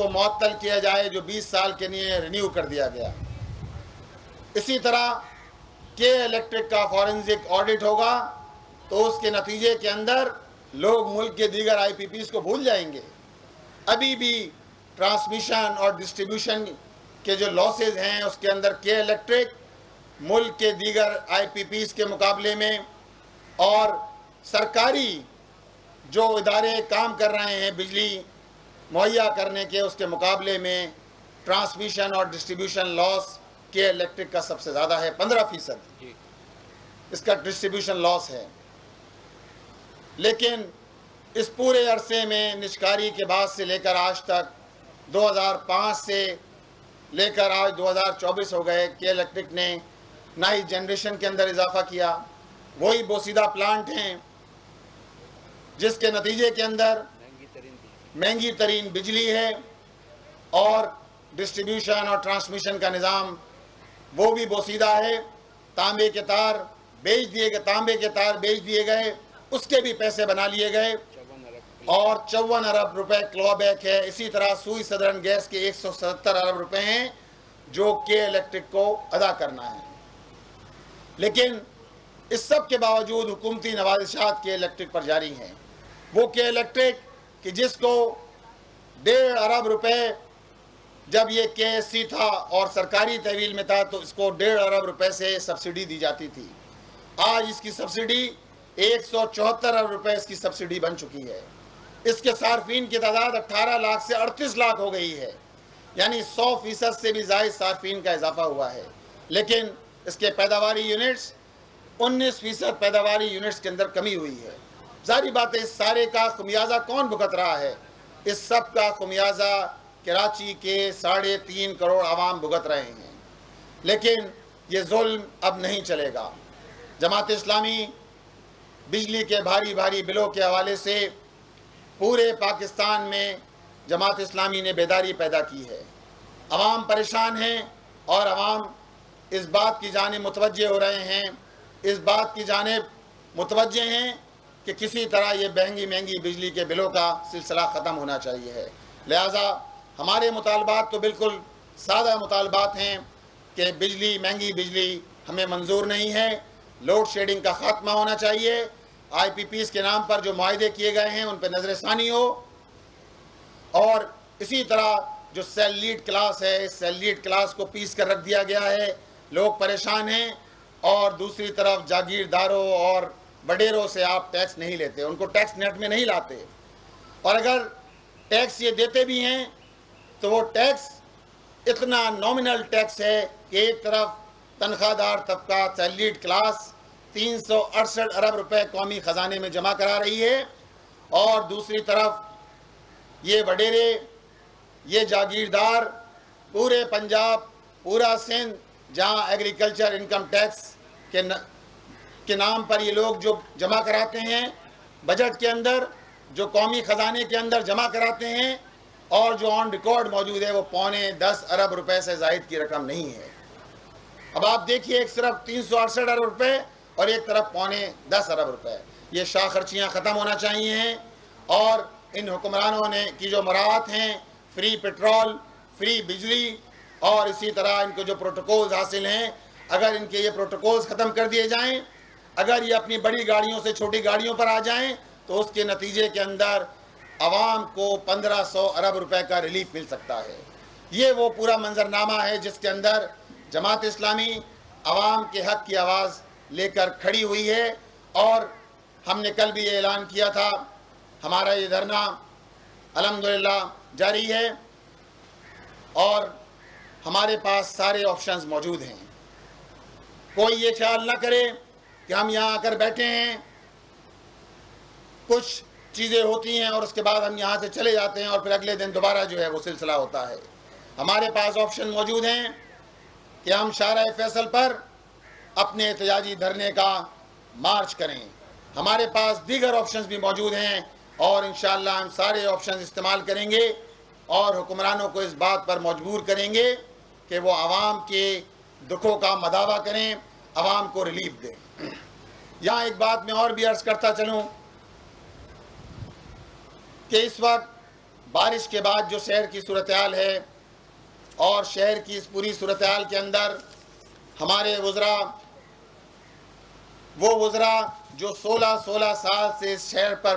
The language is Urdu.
کو معطل کیا جائے جو 20 سال کے لیے رینیو کر دیا گیا۔ اسی طرح کہ الیکٹرک کا فورنزک آڈٹ ہوگا تو اس کے نتیجے کے اندر لوگ ملک کے دیگر آئی پی پیز کو بھول جائیں گے۔ ابھی بھی ٹرانسمیشن اور ڈسٹریبیوشن کے جو لاسز ہیں اس کے اندر کہ الیکٹرک ملک کے دیگر آئی پی پیز کے مقابلے میں اور سرکاری جو ادارے کام کر رہے ہیں بجلی مہیا کرنے کے اس کے مقابلے میں ٹرانسمیشن اور ڈسٹریبیوشن لاس کہ الیکٹرک کا سب سے زیادہ ہے، 15% اس کا ڈسٹریبیوشن لاس ہے۔ لیکن اس پورے عرصے میں نجکاری کے بعد سے لے کر آج تک 2005 سے لے کر آج 2024 ہو گئے کہ الیکٹرک نے نہ ہی جنریشن کے اندر اضافہ کیا، وہی بوسیدہ پلانٹ ہیں جس کے نتیجے کے اندر مہنگی ترین بجلی ہے اور ڈسٹریبیوشن اور ٹرانسمیشن کا نظام وہ بھی بوسیدہ ہے۔ تانبے کے تار بیچ دیے گئے، اس کے بھی پیسے بنا لیے گئے اور 54 ارب روپے کلو بیک ہے۔ اسی طرح سوئی سدرن گیس کے 177 ارب روپے ہیں جو کہ الیکٹرک کو ادا کرنا ہے۔ لیکن اس سب کے باوجود حکومتی نوازشات کے الیکٹرک پر جاری ہیں۔ وہ کہ الیکٹرک کہ جس کو 1.5 ارب روپے جب یہ کے ایس سی تھا اور سرکاری تحویل میں تھا تو اس کو 1.5 ارب روپے سے سبسڈی دی جاتی تھی، آج اس کی سبسڈی 174 ارب روپے اس کی سبسڈی بن چکی ہے۔ اس کے صارفین کی تعداد 18 لاکھ سے 38 لاکھ ہو گئی ہے، یعنی 100% سے بھی زائد صارفین کا اضافہ ہوا ہے۔ لیکن اس کے پیداواری یونٹس 19% پیداواری یونٹس کے اندر کمی ہوئی ہے۔ ظاہری بات ہے اس سارے کا خمیازہ کون بھگت رہا ہے؟ اس سب کا خمیازہ کراچی کے 3.5 کروڑ عوام بھگت رہے ہیں۔ لیکن یہ ظلم اب نہیں چلے گا۔ جماعت اسلامی بجلی کے بھاری بلوں کے حوالے سے پورے پاکستان میں جماعت اسلامی نے بیداری پیدا کی ہے۔ عوام پریشان ہیں اور عوام اس بات کی جانب متوجہ ہو رہے ہیں، اس بات کی جانب متوجہ ہیں کہ کسی طرح یہ مہنگی بجلی کے بلوں کا سلسلہ ختم ہونا چاہیے ہے۔ لہٰذا ہمارے مطالبات تو بالکل سادہ مطالبات ہیں کہ مہنگی بجلی ہمیں منظور نہیں ہے، لوڈ شیڈنگ کا خاتمہ ہونا چاہیے، آئی پی پیز کے نام پر جو معاہدے کیے گئے ہیں ان پہ نظر ثانی ہو، اور اسی طرح جو سیل لیڈ کلاس ہے اس سیل لیڈ کلاس کو پیس کر رکھ دیا گیا ہے، لوگ پریشان ہیں، اور دوسری طرف جاگیرداروں اور بڈیروں سے آپ ٹیکس نہیں لیتے، ان کو ٹیکس نیٹ میں نہیں لاتے، اور اگر ٹیکس یہ دیتے بھی ہیں تو وہ ٹیکس اتنا نومنل ٹیکس ہے کہ ایک طرف تنخواہ دار طبقہ سیل لیڈ کلاس 368 ارب روپے قومی خزانے میں جمع کرا رہی ہے، اور دوسری طرف یہ وڈیرے، یہ جاگیردار پورے پنجاب، پورا سندھ جہاں ایگریکلچر انکم ٹیکس کے نام پر یہ لوگ جو جمع کراتے ہیں بجٹ کے اندر، جو قومی خزانے کے اندر جمع کراتے ہیں، اور جو آن ریکارڈ موجود ہے وہ 9.25 ارب روپے سے زائد کی رقم نہیں ہے۔ اب آپ دیکھیے ایک طرف 368 ارب روپے اور ایک طرف 9.25 ارب روپے، یہ شاہ خرچیاں ختم ہونا چاہیے ہیں، اور ان حکمرانوں کی جو مراعات ہیں، فری پیٹرول، فری بجلی، اور اسی طرح ان کو جو پروٹوکولز حاصل ہیں، اگر ان کے یہ پروٹوکولز ختم کر دیے جائیں، اگر یہ اپنی بڑی گاڑیوں سے چھوٹی گاڑیوں پر آ جائیں تو اس کے نتیجے کے اندر عوام کو 1500 ارب روپے کا ریلیف مل سکتا ہے۔ یہ وہ پورا منظرنامہ ہے جس کے اندر جماعت اسلامی عوام کے حق کی آواز لے کر کھڑی ہوئی ہے، اور ہم نے کل بھی یہ اعلان کیا تھا، ہمارا یہ دھرنا الحمدللہ جاری ہے، اور ہمارے پاس سارے آپشنز موجود ہیں۔ کوئی یہ خیال نہ کرے کہ ہم یہاں آ کر بیٹھے ہیں، کچھ چیزیں ہوتی ہیں اور اس کے بعد ہم یہاں سے چلے جاتے ہیں اور پھر اگلے دن دوبارہ جو ہے وہ سلسلہ ہوتا ہے۔ ہمارے پاس آپشن موجود ہیں کہ ہم شارع فیصل پر اپنے احتجاجی دھرنے کا مارچ کریں، ہمارے پاس دیگر آپشنز بھی موجود ہیں، اور انشاءاللہ ہم سارے آپشنز استعمال کریں گے اور حکمرانوں کو اس بات پر مجبور کریں گے کہ وہ عوام کے دکھوں کا مداوع کریں، عوام کو ریلیف دیں۔ یہاں ایک بات میں اور بھی عرض کرتا چلوں کہ اس وقت بارش کے بعد جو شہر کی صورتحال ہے اور شہر کی اس پوری صورتحال کے اندر ہمارے وہ وزراء جو 16 سال سے اس شہر پر